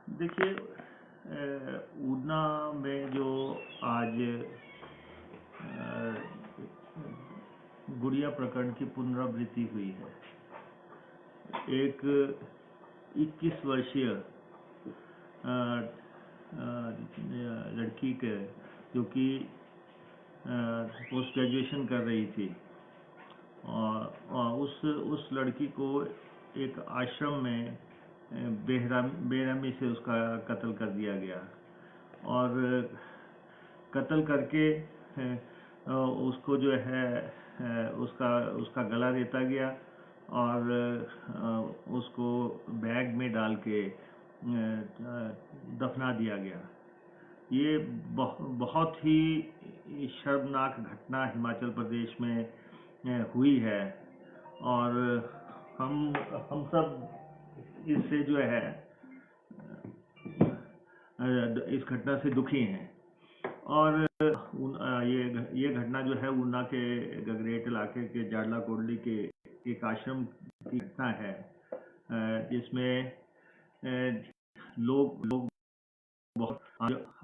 देखिए, ऊना में जो आज गुड़िया प्रकरण की पुनरावृत्ति हुई है, एक 21 वर्षीय लड़की के जो कि पोस्ट ग्रेजुएशन कर रही थी, और उस लड़की को एक आश्रम में बेरहमी से उसका कत्ल कर दिया गया। और कत्ल करके उसको जो है उसका गला रेता गया और उसको बैग में डाल के दफना दिया गया। ये बहुत ही शर्मनाक घटना हिमाचल प्रदेश में हुई है, और हम सब इससे जो है इस घटना से दुखी हैं। और ये घटना जो है ऊना के गगरेट इलाके के जाडला कोडली के एक आश्रम की घटना है, जिसमें लोग बहुत,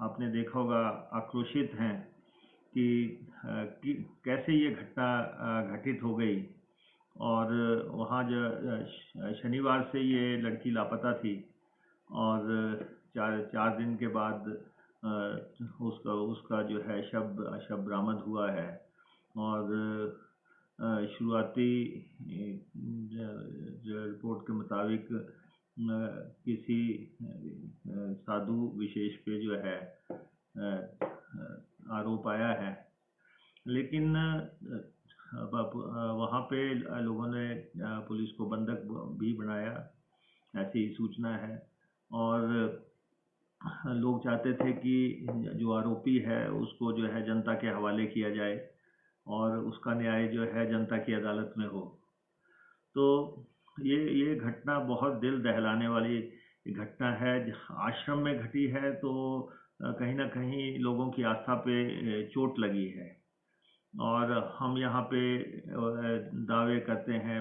आपने देखा होगा, आक्रोशित हैं कि कैसे ये घटना घटित हो गई। और वहाँ जो शनिवार से ये लड़की लापता थी, और चार दिन के बाद उसका जो है शव बरामद हुआ है। और शुरुआती रिपोर्ट के मुताबिक किसी साधु विशेष पे जो है आरोप आया है, लेकिन वहाँ पे लोगों ने पुलिस को बंधक भी बनाया, ऐसी सूचना है। और लोग चाहते थे कि जो आरोपी है उसको जो है जनता के हवाले किया जाए और उसका न्याय जो है जनता की अदालत में हो। तो ये घटना बहुत दिल दहलाने वाली घटना है। आश्रम में घटी है तो कहीं ना कहीं लोगों की आस्था पे चोट लगी है। और हम यहाँ पे दावे करते हैं,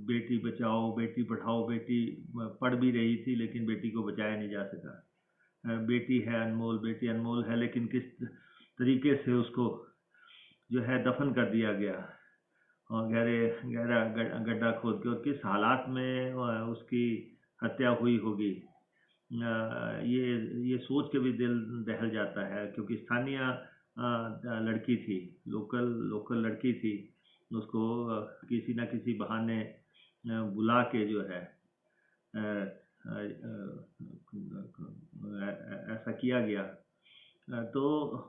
बेटी बचाओ बेटी पढ़ाओ। बेटी पढ़ भी रही थी लेकिन बेटी को बचाया नहीं जा सका। बेटी है अनमोल, बेटी अनमोल है, लेकिन किस तरीके से उसको जो है दफन कर दिया गया, और गहरा गड्ढा खोद के, और किस हालात में उसकी हत्या हुई होगी, ये सोच के भी दिल दहल जाता है। क्योंकि स्थानीय लड़की थी, लोकल लड़की थी, उसको किसी ना किसी बहाने बुला के जो है ऐसा किया गया। तो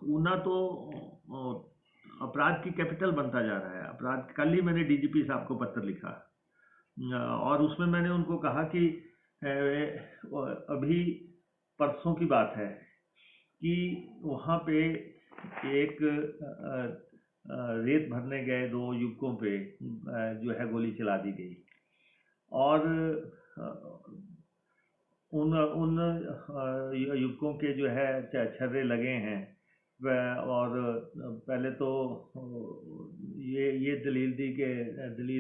ऊना तो अपराध की कैपिटल बनता जा रहा है। अपराध, कल ही मैंने डीजीपी साहब को पत्र लिखा, और उसमें मैंने उनको कहा कि अभी परसों की बात है कि वहाँ पे एक रेत भरने गए 2 युवकों पे जो है गोली चला दी गई। और उन युवकों के जो है छर्रे लगे हैं। और पहले तो ये दलील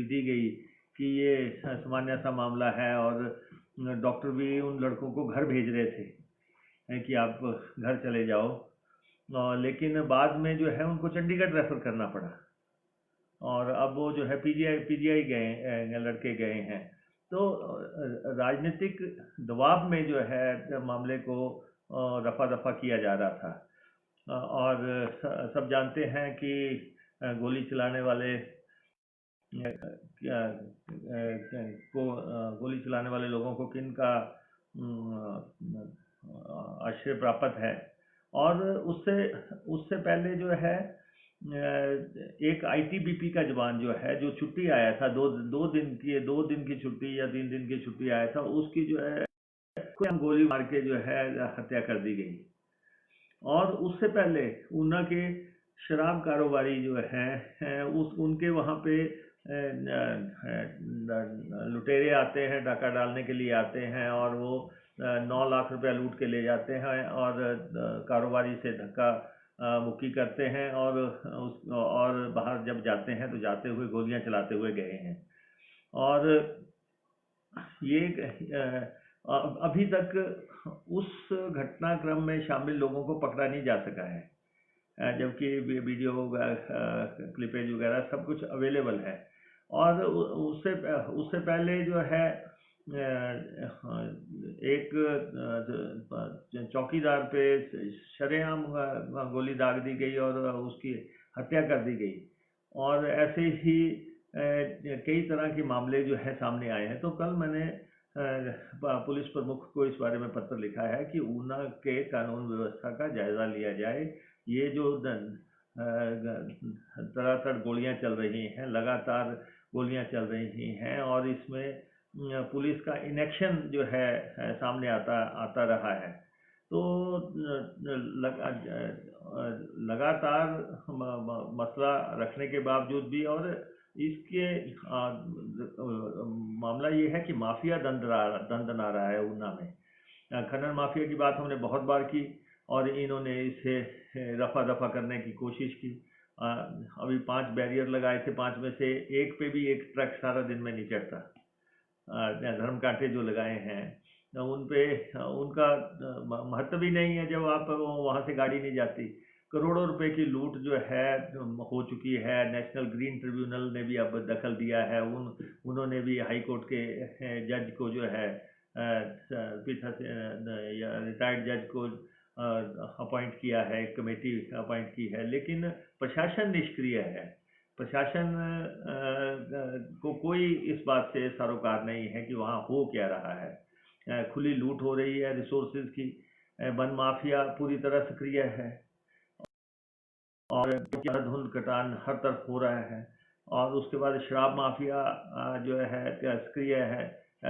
दी गई कि ये सामान्य सा मामला है, और डॉक्टर भी उन लड़कों को घर भेज रहे थे कि आप घर चले जाओ। लेकिन बाद में जो है उनको चंडीगढ़ रेफर करना पड़ा, और अब वो जो है पीजीआई गए, लड़के गए हैं। तो राजनीतिक दबाव में जो है मामले को रफा दफा किया जा रहा था। और सब जानते हैं कि गोली चलाने वाले लोगों को किन का आश्रय प्राप्त है। और उससे पहले जो है एक आईटीबीपी का जवान जो है, जो छुट्टी आया था, 2 दिन की छुट्टी या 3 दिन की छुट्टी आया था, उसकी जो है गोली मार के जो है हत्या कर दी गई। और उससे पहले ऊना के शराब कारोबारी जो है उनके वहाँ पे लुटेरे आते हैं, डाका डालने के लिए आते हैं, और वो 9 लाख रुपया लूट के ले जाते हैं, और कारोबारी से धक्का मुक्की करते हैं, और बाहर जब जाते हैं तो जाते हुए गोलियां चलाते हुए गए हैं। और ये अभी तक उस घटनाक्रम में शामिल लोगों को पकड़ा नहीं जा सका है, जबकि वीडियो क्लिपेज वगैरह सब कुछ अवेलेबल है। और उससे उससे पहले जो है एक चौकीदार पे शरेआम गोली दाग दी गई और उसकी हत्या कर दी गई, और ऐसे ही कई तरह के मामले जो है सामने आए हैं। तो कल मैंने पुलिस प्रमुख को इस बारे में पत्र लिखा है कि ऊना के कानून व्यवस्था का जायजा लिया जाए। ये जो तड़ातड़ गोलियां चल रही हैं, लगातार गोलियां चल रही हैं, और इसमें पुलिस का इनेक्शन जो है सामने आता रहा है। तो लगातार मसला रखने के बावजूद भी, और इसके मामला ये है कि माफिया दंदना रहा है ऊना में। खनन माफिया की बात हमने बहुत बार की, और इन्होंने इसे रफा दफा करने की कोशिश की। अभी 5 बैरियर लगाए थे, 5 में से एक पे भी एक ट्रक सारा दिन में नहीं चढ़ता। धर्म कांटे जो लगाए हैं उन पे उनका महत्व ही नहीं है जब आप वहाँ से गाड़ी नहीं जाती। करोड़ों रुपए की लूट जो है हो चुकी है। नेशनल ग्रीन ट्रिब्यूनल ने भी अब दखल दिया है। उन्होंने भी हाई कोर्ट के जज को जो है रिटायर्ड जज को अपॉइंट किया है, एक कमेटी अपॉइंट की है, लेकिन प्रशासन निष्क्रिय है। प्रशासन को कोई इस बात से सरोकार नहीं है कि वहाँ हो क्या रहा है। खुली लूट हो रही है रिसोर्सेज की, वन माफिया पूरी तरह सक्रिय है, और धुंध कटान हर तरफ हो रहा है। और उसके बाद शराब माफिया जो है सक्रिय है।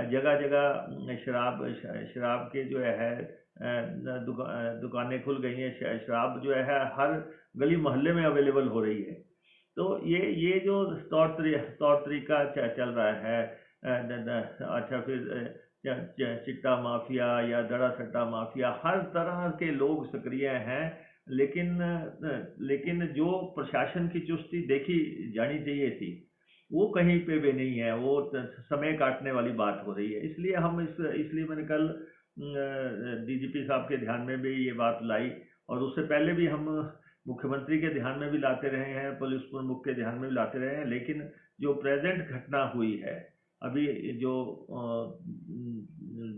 जगह जगह शराब के जो है दुकानें खुल गई हैं। शराब जो है हर गली मोहल्ले में अवेलेबल हो रही है। तो ये जो तौर तरीका चल रहा है, अच्छा, फिर चिट्टा माफिया या दड़ा सट्टा माफिया, हर तरह के लोग सक्रिय हैं। लेकिन जो प्रशासन की चुस्ती देखी जानी चाहिए थी वो कहीं पे भी नहीं है। वो समय काटने वाली बात हो रही है। इसलिए मैंने कल डीजीपी साहब के ध्यान में भी ये बात लाई, और उससे पहले भी हम मुख्यमंत्री के ध्यान में भी लाते रहे हैं, पुलिस प्रमुख के ध्यान में भी लाते रहे हैं। लेकिन जो प्रेजेंट घटना हुई है, अभी जो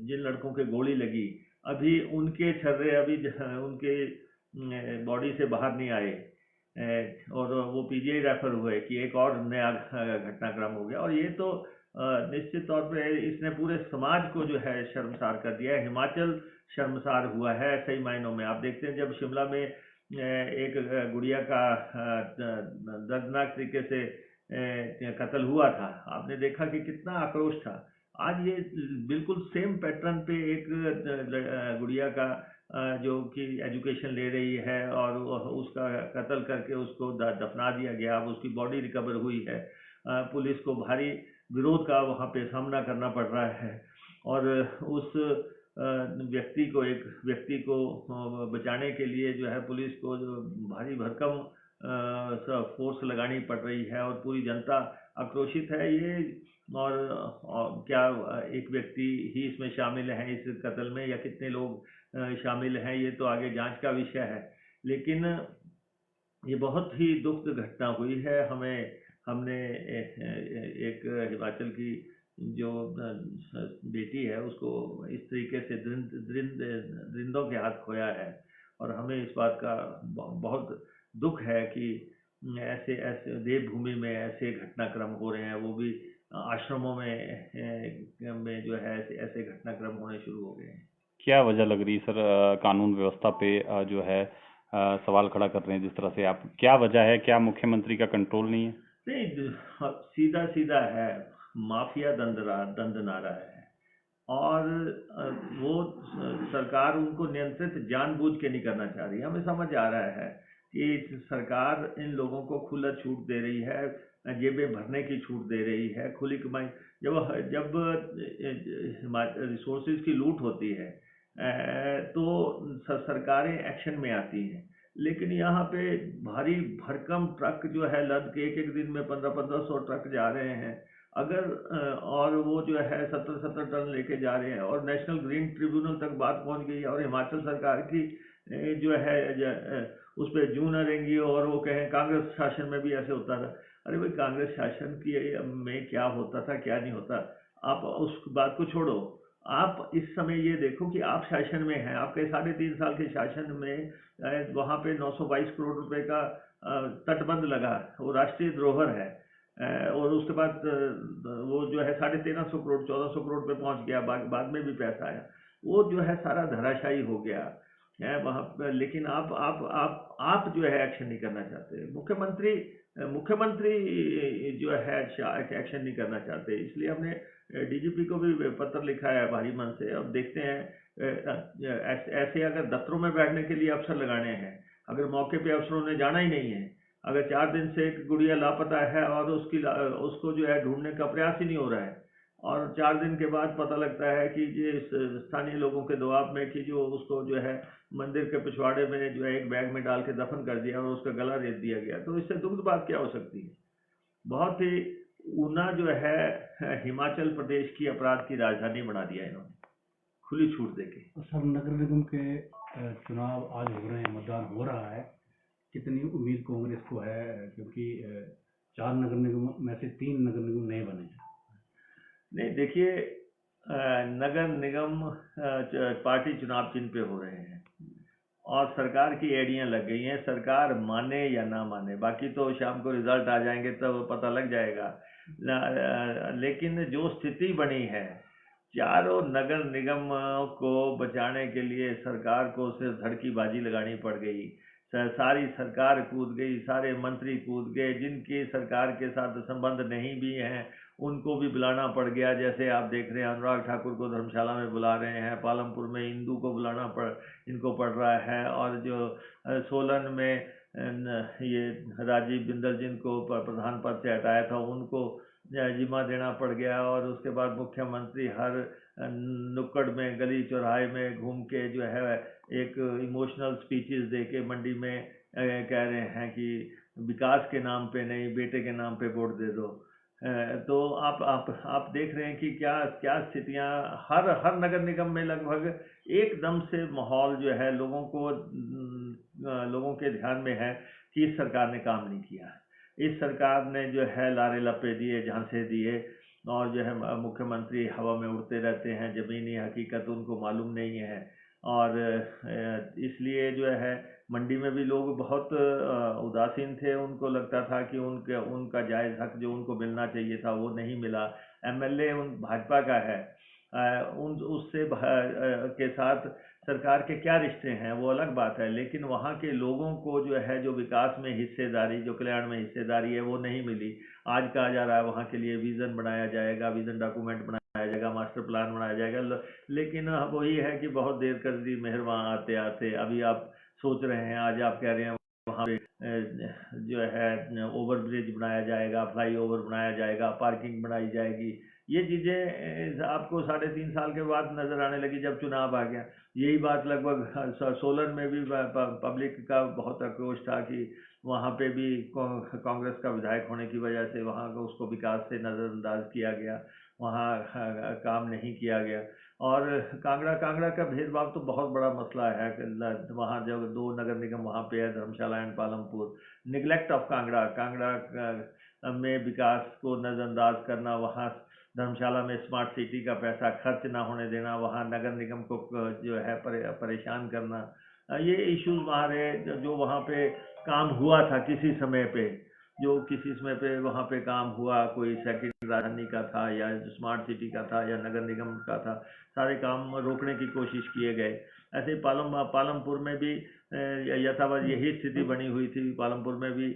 जिन लड़कों के गोली लगी, अभी उनके छर्रे अभी उनके बॉडी से बाहर नहीं आए, और वो पीजीआई रेफर हुए कि एक और नया घटनाक्रम हो गया। और ये तो निश्चित तौर पे इसने पूरे समाज को जो है शर्मसार कर दिया है। हिमाचल शर्मसार हुआ है सही मायनों में। आप देखते हैं जब शिमला में एक गुड़िया का दर्दनाक तरीके से कत्ल हुआ था, आपने देखा कि कितना आक्रोश था। आज ये बिल्कुल सेम पैटर्न पे एक गुड़िया का जो कि एजुकेशन ले रही है, और उसका कत्ल करके उसको दफना दिया गया। अब उसकी बॉडी रिकवर हुई है। पुलिस को भारी विरोध का वहाँ पे सामना करना पड़ रहा है, और उस एक व्यक्ति को बचाने के लिए जो है पुलिस को जो भारी भरकम फोर्स लगानी पड़ रही है, और पूरी जनता आक्रोशित है। ये और क्या एक व्यक्ति ही इसमें शामिल है इस कत्ल में, या कितने लोग शामिल हैं, ये तो आगे जांच का विषय है। लेकिन ये बहुत ही दुखद घटना हुई है। हमने एक हिमाचल की जो बेटी है उसको इस तरीके से दरिंदों के हाथ खोया है, और हमें इस बात का बहुत दुख है कि ऐसे देवभूमि में ऐसे घटनाक्रम हो रहे हैं, वो भी आश्रमों में जो है ऐसे घटनाक्रम होने शुरू हो गए हैं। क्या वजह लग रही सर, कानून व्यवस्था पे जो है सवाल खड़ा कर रहे हैं जिस तरह से आप, क्या वजह है? क्या मुख्यमंत्री का कंट्रोल नहीं है? नहीं, सीधा है, माफिया दंदना रहा है, और वो सरकार उनको नियंत्रित जानबूझ के नहीं करना चाह रही। हमें समझ आ रहा है कि सरकार इन लोगों को खुला छूट दे रही है, जेबें भरने की छूट दे रही है, खुली कमाई। जब रिसोर्सेज की लूट होती है तो सरकारें एक्शन में आती हैं। लेकिन यहाँ पे भारी भरकम ट्रक जो है लद के एक दिन में 1500 ट्रक जा रहे हैं। अगर और वो जो है 70-70 टन लेके जा रहे हैं और नेशनल ग्रीन ट्रिब्यूनल तक बात पहुंच गई है और हिमाचल सरकार की जो है उस पर जू न रेंगी और वो कहें कांग्रेस शासन में भी ऐसे होता था। अरे भाई, कांग्रेस शासन की में क्या होता था क्या नहीं होता, आप उस बात को छोड़ो। आप इस समय ये देखो कि आप शासन में हैं, आपके 3.5 साल के शासन में वहाँ पे 922 करोड़ रुपए का तटबंध लगा, वो राष्ट्रीय धरोहर है। और उसके बाद वो जो है 1350 करोड़ 1400 करोड़ पे पहुंच गया, बाद में भी पैसा आया, वो जो है सारा धराशायी हो गया है वहाँ पर। लेकिन आप जो है एक्शन नहीं करना चाहते, मुख्यमंत्री जो है एक्शन नहीं करना चाहते, इसलिए हमने डीजीपी को भी पत्र लिखा है भारी मन से। अब देखते हैं ऐसे अगर दफ्तरों में बैठने के लिए अफसर लगाने हैं, अगर मौके पे अफसरों ने जाना ही नहीं है, अगर 4 दिन से एक गुड़िया लापता है और उसको जो है ढूंढने का प्रयास ही नहीं हो रहा है, और 4 दिन के बाद पता लगता है कि ये स्थानीय लोगों के दबाव में कि जो उसको जो है मंदिर के पिछवाड़े में जो है एक बैग में डाल के दफन कर दिया और उसका गला रेत दिया गया, तो इससे दुखद बात क्या हो सकती है। बहुत ही ऊना जो है हिमाचल प्रदेश की अपराध की राजधानी बना दिया इन्होंने, खुली छूट देके। सर, नगर निगम के चुनाव आज हो रहे हैं, मतदान हो रहा है, कितनी उम्मीद कांग्रेस को है, क्योंकि 4 नगर निगम में से 3 नगर निगम नए बने हैं। नहीं, देखिए, नगर निगम पार्टी चुनाव चिन्ह पे हो रहे हैं और सरकार की एडियां लग गई हैं, सरकार माने या ना माने, बाकी तो शाम को रिजल्ट आ जाएंगे तब पता लग जाएगा। लेकिन जो स्थिति बनी है, चारों नगर निगम को बचाने के लिए सरकार को सिर्फ धड़की बाजी लगानी पड़ गई। सारी सरकार कूद गई, सारे मंत्री कूद गए, जिनके सरकार के साथ संबंध नहीं भी हैं उनको भी बुलाना पड़ गया। जैसे आप देख रहे हैं, अनुराग ठाकुर को धर्मशाला में बुला रहे हैं, पालमपुर में इंदू को बुलाना इनको पड़ रहा है, और जो सोलन में ये राजीव बिंदल जिनको प्रधान पद से हटाया था उनको जिम्मा देना पड़ गया। और उसके बाद मुख्यमंत्री हर नुक्कड़ में गली चौराहे में घूम के जो है एक इमोशनल स्पीचेस दे के मंडी में कह रहे हैं कि विकास के नाम पे नहीं, बेटे के नाम पे वोट दे दो। तो आप देख रहे हैं कि क्या क्या स्थितियां हर नगर निगम में लगभग एकदम से माहौल जो है लोगों के ध्यान में है कि इस सरकार ने काम नहीं किया। इस सरकार ने जो है लारे लपे दिए, झांसे दिए, और जो है मुख्यमंत्री हवा में उड़ते रहते हैं, ज़मीनी हकीकत उनको मालूम नहीं है। और इसलिए जो है मंडी में भी लोग बहुत उदासीन थे, उनको लगता था कि उनका जायज़ हक जो उनको मिलना चाहिए था वो नहीं मिला। एमएलए भाजपा का है, उससे के साथ सरकार के क्या रिश्ते हैं वो अलग बात है, लेकिन वहाँ के लोगों को जो है जो विकास में हिस्सेदारी, जो कल्याण में हिस्सेदारी है वो नहीं मिली। आज कहा जा रहा है वहाँ के लिए विज़न बनाया जाएगा, विज़न डॉक्यूमेंट बनाया जाएगा, मास्टर प्लान बनाया जाएगा, लेकिन वही है कि बहुत देर कर दी मेहर वहाँ आते आते। अभी आप सोच रहे हैं, आज आप कह रहे हैं वहाँ पे जो है ओवर ब्रिज बनाया जाएगा, फ्लाई ओवर बनाया जाएगा, पार्किंग बनाई जाएगी। ये चीज़ें आपको 3.5 साल के बाद नज़र आने लगी जब चुनाव आ गया। यही बात लगभग सोलन में भी पब्लिक का बहुत आक्रोश था कि वहाँ पे भी कांग्रेस का विधायक होने की वजह से वहाँ को उसको विकास से नज़रअंदाज किया गया, वहाँ काम नहीं किया गया। और कांगड़ा का भेदभाव तो बहुत बड़ा मसला है। वहाँ जब 2 नगर निगम वहाँ पे है, Dharamshala and Palampur, neglect of Kangra में विकास को नज़रअंदाज करना, वहाँ धर्मशाला में स्मार्ट सिटी का पैसा खर्च ना होने देना, वहाँ नगर निगम को जो है परेशान करना, ये इश्यूज वहाँ रहे। जो वहाँ पे काम हुआ था किसी समय पे वहाँ पे काम हुआ, कोई सेकंड राजधानी का था या स्मार्ट सिटी का था या नगर निगम का था, सारे काम रोकने की कोशिश किए गए। ऐसे ही पालमपुर में भी यथावत यही स्थिति बनी हुई थी। पालमपुर में भी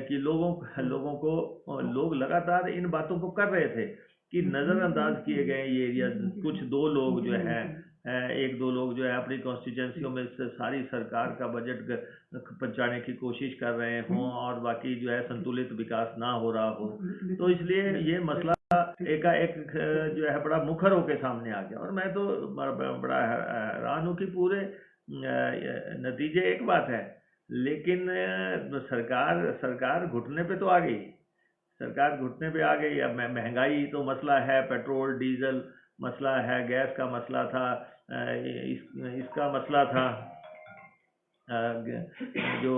कि लोग लगातार इन बातों को कर रहे थे कि नज़रअंदाज किए गए ये एरिया। कुछ 2 लोग जो हैं, 1-2 लोग जो है अपनी कॉन्स्टिट्यूंसियों में से सारी सरकार का बजट पहुंचाने की कोशिश कर रहे हों और बाकी जो है संतुलित विकास ना हो रहा हो, तो इसलिए ये मसला एकाएक जो है बड़ा मुखर होकर सामने आ गया। और मैं तो बड़ा हैरान हूँ कि पूरे नतीजे एक बात है, लेकिन सरकार घुटने पे तो आ गई। सरकार घुटने पे आ गई। अब महंगाई तो मसला है, पेट्रोल डीजल मसला है, गैस का मसला था, इसका मसला था, जो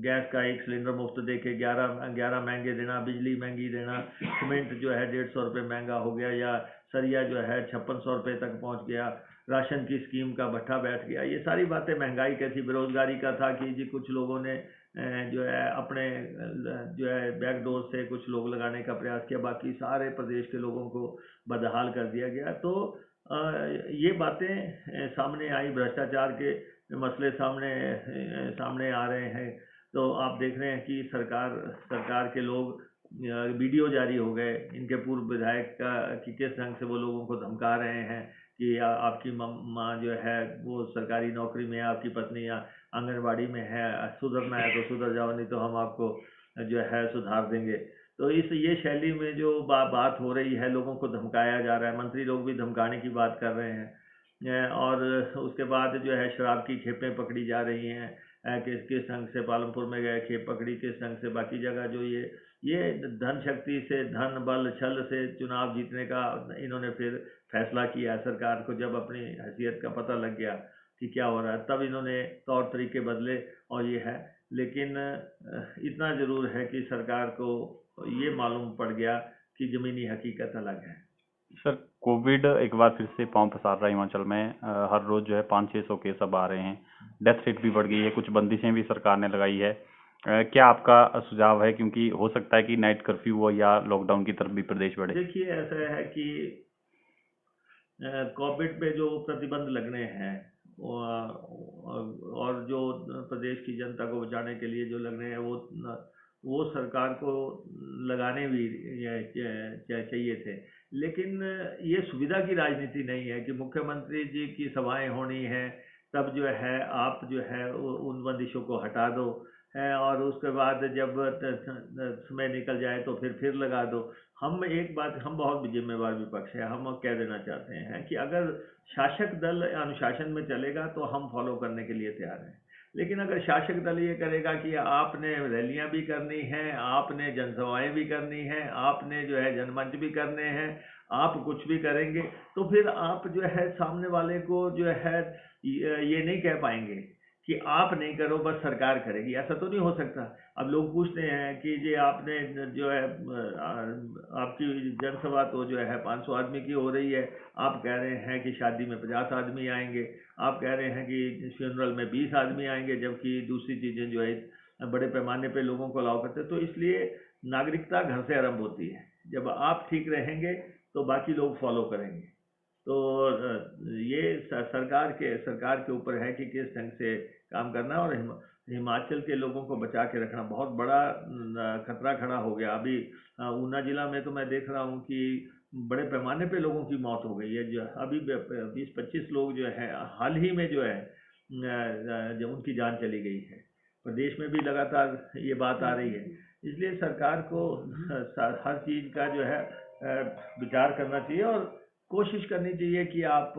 गैस का एक सिलेंडर मुफ्त दे के 11 महंगे देना, बिजली महंगी देना, सीमेंट जो है 150 रुपये महंगा हो गया, या सरिया जो है 5600 रुपये तक पहुंच गया, राशन की स्कीम का भट्ठा बैठ गया। ये सारी बातें महंगाई का थी। बेरोजगारी का था कि जी कुछ लोगों ने जो है अपने जो है बैकडोर से कुछ लोग लगाने का प्रयास किया, बाकी सारे प्रदेश के लोगों को बदहाल कर दिया गया। तो ये बातें सामने आई, भ्रष्टाचार के मसले सामने आ रहे हैं। तो आप देख रहे हैं कि सरकार के लोग वीडियो जारी हो गए इनके पूर्व विधायक का कि किस ढंग से वो लोगों को धमका रहे हैं कि आपकी माँ जो है वो सरकारी नौकरी में है, आपकी पत्नी आंगनबाड़ी में है, सुधरना है तो सुधर जाओ, नहीं तो हम आपको जो है सुधार देंगे। तो ये शैली में जो बात हो रही है, लोगों को धमकाया जा रहा है, मंत्री लोग भी धमकाने की बात कर रहे हैं। और उसके बाद जो है शराब की खेपें पकड़ी जा रही हैं, किस ढंग से पालमपुर में गए खेप पकड़ी, किस ढंग से बाकी जगह जो ये धन शक्ति से, धन बल छल से चुनाव जीतने का इन्होंने फिर फैसला किया। सरकार को जब अपनी हैसियत का पता लग गया कि क्या हो रहा है, तब इन्होंने तौर तरीके बदले और ये है। लेकिन इतना ज़रूर है कि सरकार को ये मालूम पड़ गया कि ज़मीनी हकीकत अलग है। सर, कोविड एक बार फिर से पांव पसार रहा है हिमाचल में। हर रोज जो है 500-600 केस अब आ रहे हैं, डेथ रेट भी बढ़ गई है, कुछ बंदिशें भी सरकार ने लगाई है। क्या आपका सुझाव है, क्योंकि हो सकता है कि नाइट कर्फ्यू हो या लॉकडाउन की तरफ भी प्रदेश बढ़े? देखिए, ऐसा है कि कोविड पे जो प्रतिबंध लगने हैं और जो प्रदेश की जनता को बचाने के लिए जो लगने हैं वो सरकार को लगाने भी चाहिए थे। लेकिन ये सुविधा की राजनीति नहीं है कि मुख्यमंत्री जी की सभाएं होनी है तब जो है आप जो है उन बंदिशों को हटा दो है, और उसके बाद जब समय निकल जाए तो फिर लगा दो। हम बहुत जिम्मेवार विपक्ष है, हम कह देना चाहते हैं कि अगर शासक दल अनुशासन में चलेगा तो हम फॉलो करने के लिए तैयार हैं। लेकिन अगर शासक दल ये करेगा कि आपने रैलियां भी करनी हैं, आपने जनसभाएं भी करनी हैं, आपने जो है जनमंच भी करने हैं, आप कुछ भी करेंगे, तो फिर आप जो है सामने वाले को जो है ये नहीं कह पाएंगे कि आप नहीं करो बस सरकार करेगी। ऐसा तो नहीं हो सकता। अब लोग पूछते हैं कि जी आपने जो है आपकी जनसभा तो जो है 500 आदमी की हो रही है, आप कह रहे हैं कि शादी में 50 आदमी आएंगे, आप कह रहे हैं कि फ्यूनरल में 20 आदमी आएंगे, जबकि दूसरी चीज़ें जो है बड़े पैमाने पे लोगों को अलाउ करते हैं। तो इसलिए नागरिकता घर से आरंभ होती है। जब आप ठीक रहेंगे तो बाकी लोग फॉलो करेंगे। तो ये सरकार के ऊपर है कि किस ढंग से काम करना है। और हिमाचल के लोगों को बचा के रखना बहुत बड़ा खतरा खड़ा हो गया। अभी ऊना जिला में तो मैं देख रहा हूँ कि बड़े पैमाने पे लोगों की मौत हो गई है। जो अभी 20-25 लोग जो है हाल ही में जो है जो उनकी जान चली गई है। प्रदेश में भी लगातार ये बात आ रही है। इसलिए सरकार को हर चीज़ का जो है विचार करना चाहिए और कोशिश करनी चाहिए कि आप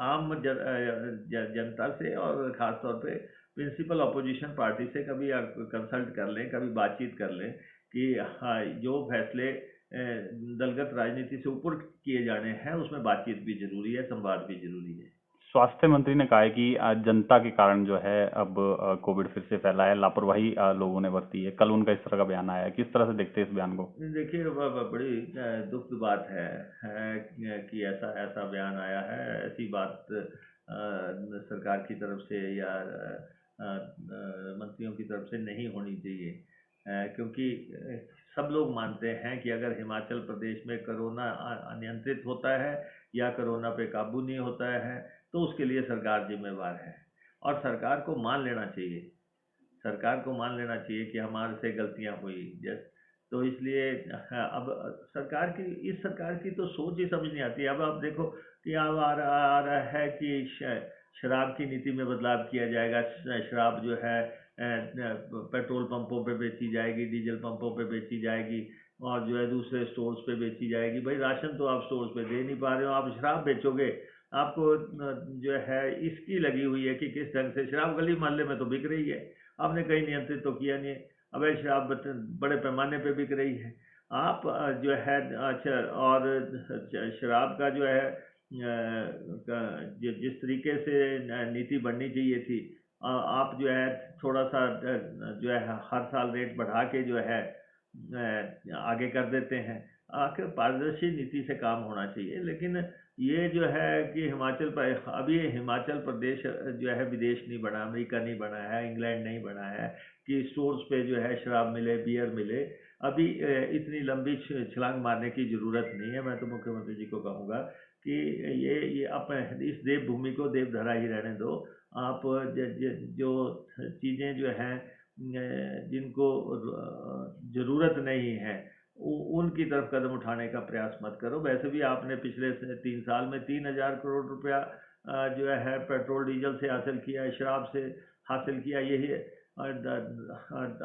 आम जनता से और ख़ास तौर पे प्रिंसिपल अपोजिशन पार्टी से कभी कंसल्ट कर लें, कभी बातचीत कर लें कि हाँ जो फैसले दलगत राजनीति से ऊपर किए जाने हैं उसमें बातचीत भी जरूरी है, संवाद भी जरूरी है। स्वास्थ्य मंत्री ने कहा है कि जनता के कारण जो है अब कोविड फिर से फैला है, लापरवाही लोगों ने बरती है। कल उनका इस तरह का बयान आया है, किस तरह से देखते हैं इस बयान को? देखिए, बड़ी दुख की बात है कि ऐसा बयान आया है। ऐसी बात सरकार की तरफ से या मंत्रियों की तरफ से नहीं होनी चाहिए, क्योंकि सब लोग मानते हैं कि अगर हिमाचल प्रदेश में कोरोना अनियंत्रित होता है या कोरोना पे काबू नहीं होता है तो उसके लिए सरकार जिम्मेवार है। और सरकार को मान लेना चाहिए कि हमारे से गलतियां हुई। तो इसलिए अब इस सरकार की तो सोच ही समझ नहीं आती। अब आप देखो कि अब आ रहा है कि शराब की नीति में बदलाव किया जाएगा। शराब जो है पेट्रोल पंपों पे बेची जाएगी, डीजल पंपों पे बेची जाएगी और जो है दूसरे स्टोर्स पे बेची जाएगी। भाई राशन तो आप स्टोर्स पे दे नहीं पा रहे हो, आप शराब बेचोगे। आपको जो है इसकी लगी हुई है कि किस ढंग से शराब गली मोहल्ले में तो बिक रही है, आपने कहीं नियंत्रित तो किया नहीं है। अवैध शराब बड़े पैमाने पे बिक रही है। आप जो है अच्छा, और शराब का जो है जिस तरीके से नीति बननी चाहिए थी, आप जो है थोड़ा सा जो है हर साल रेट बढ़ा के जो है आगे कर देते हैं। आखिर पारदर्शी नीति से काम होना चाहिए। लेकिन ये जो है कि अभी हिमाचल प्रदेश जो है विदेश नहीं बना, अमेरिका नहीं बना है, इंग्लैंड नहीं बना है कि स्टोर्स पे जो है शराब मिले, बियर मिले। अभी इतनी लंबी छलांग मारने की ज़रूरत नहीं है। मैं तो मुख्यमंत्री जी को कहूँगा कि ये अपने इस देवभूमि को देवधरा ही रहने दो। आप जो चीज़ें जो हैं जिनको ज़रूरत नहीं है उनकी तरफ कदम उठाने का प्रयास मत करो। वैसे भी आपने पिछले 3 साल में 3,000 करोड़ रुपया जो है पेट्रोल डीजल से हासिल किया है, शराब से हासिल किया। यही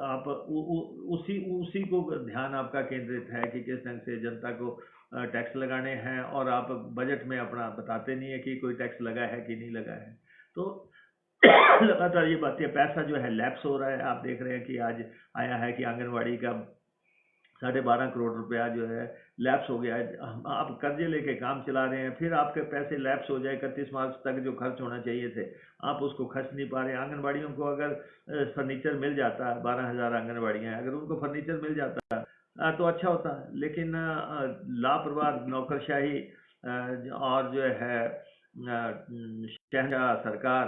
आप उसी को ध्यान आपका केंद्रित है कि किस ढंग से जनता को टैक्स लगाने हैं, और आप बजट में अपना बताते नहीं है कि कोई टैक्स लगा है कि नहीं लगा है। तो लगातार ये बातें, पैसा जो है लैप्स हो रहा है। आप देख रहे हैं कि आज आया है कि आंगनवाड़ी का 12.5 करोड़ रुपया जो है लैप्स हो गया है। आप कर्जे लेके काम चला रहे हैं, फिर आपके पैसे लैप्स हो जाए। 31 मार्च तक जो खर्च होना चाहिए थे आप उसको खर्च नहीं पा रहे। आंगनबाड़ियों को अगर फर्नीचर मिल जाता, 12,000 आंगनबाड़ियाँ हैं, अगर उनको फर्नीचर मिल जाता तो अच्छा होता। लेकिन लापरवाह नौकरशाही और जो है शहनशाह सरकार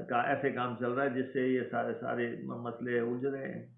का ऐसे काम चल रहा है जिससे ये सारे मसले उलझ रहे हैं।